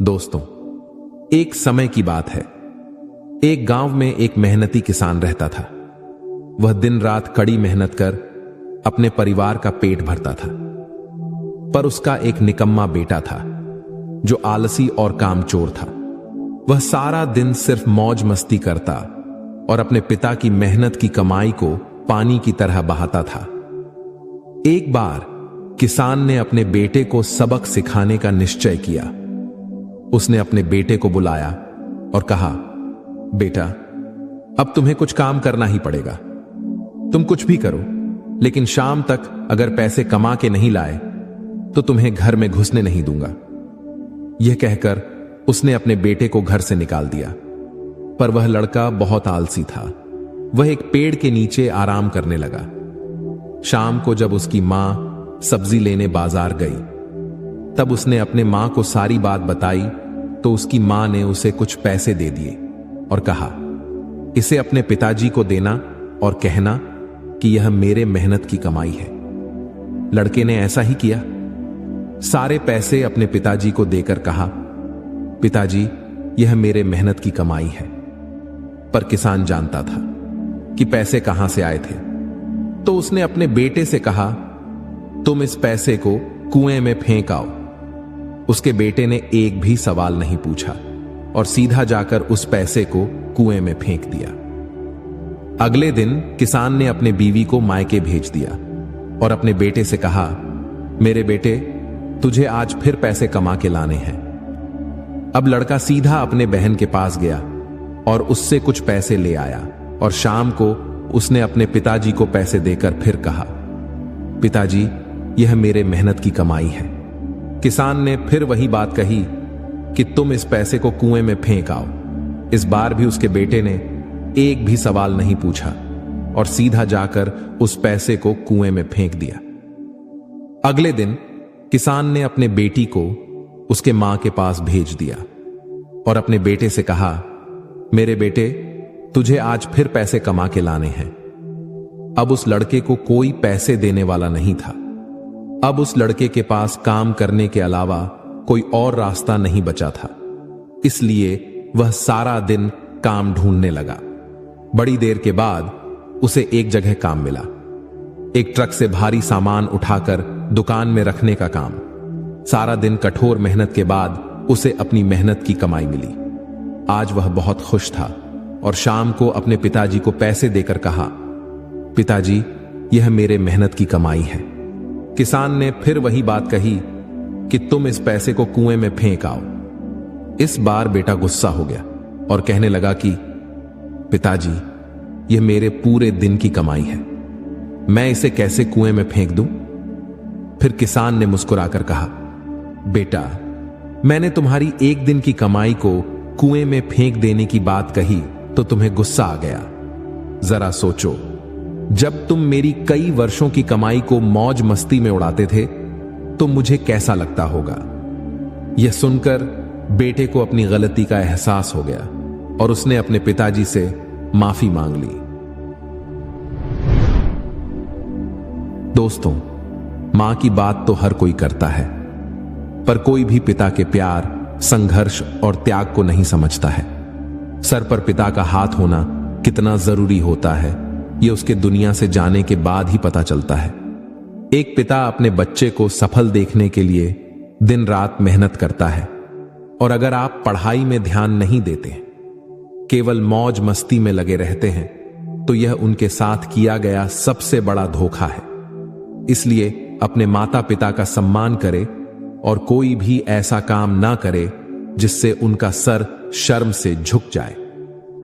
दोस्तों, एक समय की बात है। एक गांव में एक मेहनती किसान रहता था। वह दिन रात कड़ी मेहनत कर अपने परिवार का पेट भरता था। पर उसका एक निकम्मा बेटा था जो आलसी और कामचोर था। वह सारा दिन सिर्फ मौज मस्ती करता और अपने पिता की मेहनत की कमाई को पानी की तरह बहाता था। एक बार किसान ने अपने बेटे को सबक सिखाने का निश्चय किया। उसने अपने बेटे को बुलाया और कहा, बेटा, अब तुम्हें कुछ काम करना ही पड़ेगा। तुम कुछ भी करो, लेकिन शाम तक अगर पैसे कमा के नहीं लाए तो तुम्हें घर में घुसने नहीं दूंगा। यह कहकर उसने अपने बेटे को घर से निकाल दिया। पर वह लड़का बहुत आलसी था। वह एक पेड़ के नीचे आराम करने लगा। शाम को जब उसकी मां सब्जी लेने बाजार गई, तब उसने अपने मां को सारी बात बताई तो उसकी मां ने उसे कुछ पैसे दे दिए और कहा, इसे अपने पिताजी को देना और कहना कि यह मेरे मेहनत की कमाई है। लड़के ने ऐसा ही किया। सारे पैसे अपने पिताजी को देकर कहा, पिताजी, यह मेरे मेहनत की कमाई है। पर किसान जानता था कि पैसे कहां से आए थे, तो उसने अपने बेटे से कहा, तुम इस पैसे को कुएं में फेंक आओ। उसके बेटे ने एक भी सवाल नहीं पूछा और सीधा जाकर उस पैसे को कुएं में फेंक दिया। अगले दिन किसान ने अपने बीवी को मायके भेज दिया और अपने बेटे से कहा, मेरे बेटे, तुझे आज फिर पैसे कमा के लाने हैं। अब लड़का सीधा अपने बहन के पास गया और उससे कुछ पैसे ले आया और शाम को उसने अपने पिताजी को पैसे देकर फिर कहा, पिताजी, यह मेरे मेहनत की कमाई है। किसान ने फिर वही बात कही कि तुम इस पैसे को कुएं में फेंक आओ। इस बार भी उसके बेटे ने एक भी सवाल नहीं पूछा और सीधा जाकर उस पैसे को कुएं में फेंक दिया। अगले दिन किसान ने अपने बेटी को उसके मां के पास भेज दिया और अपने बेटे से कहा, मेरे बेटे, तुझे आज फिर पैसे कमा के लाने हैं। अब उस लड़के को कोई पैसे देने वाला नहीं था। अब उस लड़के के पास काम करने के अलावा कोई और रास्ता नहीं बचा था। इसलिए वह सारा दिन काम ढूंढने लगा। बड़ी देर के बाद उसे एक जगह काम मिला, एक ट्रक से भारी सामान उठाकर दुकान में रखने का काम। सारा दिन कठोर मेहनत के बाद उसे अपनी मेहनत की कमाई मिली। आज वह बहुत खुश था और शाम को अपने पिताजी को पैसे देकर कहा, पिताजी, यह मेरे मेहनत की कमाई है। किसान ने फिर वही बात कही कि तुम इस पैसे को कुएं में फेंक आओ। इस बार बेटा गुस्सा हो गया और कहने लगा कि पिताजी, यह मेरे पूरे दिन की कमाई है, मैं इसे कैसे कुएं में फेंक दूं? फिर किसान ने मुस्कुराकर कहा, बेटा, मैंने तुम्हारी एक दिन की कमाई को कुएं में फेंक देने की बात कही तो तुम्हें गुस्सा आ गया। जरा सोचो, जब तुम मेरी कई वर्षों की कमाई को मौज मस्ती में उड़ाते थे तो मुझे कैसा लगता होगा। यह सुनकर बेटे को अपनी गलती का एहसास हो गया और उसने अपने पिताजी से माफी मांग ली। दोस्तों, मां की बात तो हर कोई करता है, पर कोई भी पिता के प्यार, संघर्ष और त्याग को नहीं समझता है। सर पर पिता का हाथ होना कितना जरूरी होता है, यह उसके दुनिया से जाने के बाद ही पता चलता है। एक पिता अपने बच्चे को सफल देखने के लिए दिन रात मेहनत करता है, और अगर आप पढ़ाई में ध्यान नहीं देते, केवल मौज मस्ती में लगे रहते हैं, तो यह उनके साथ किया गया सबसे बड़ा धोखा है। इसलिए अपने माता पिता का सम्मान करें और कोई भी ऐसा काम ना करे जिससे उनका सर शर्म से झुक जाए।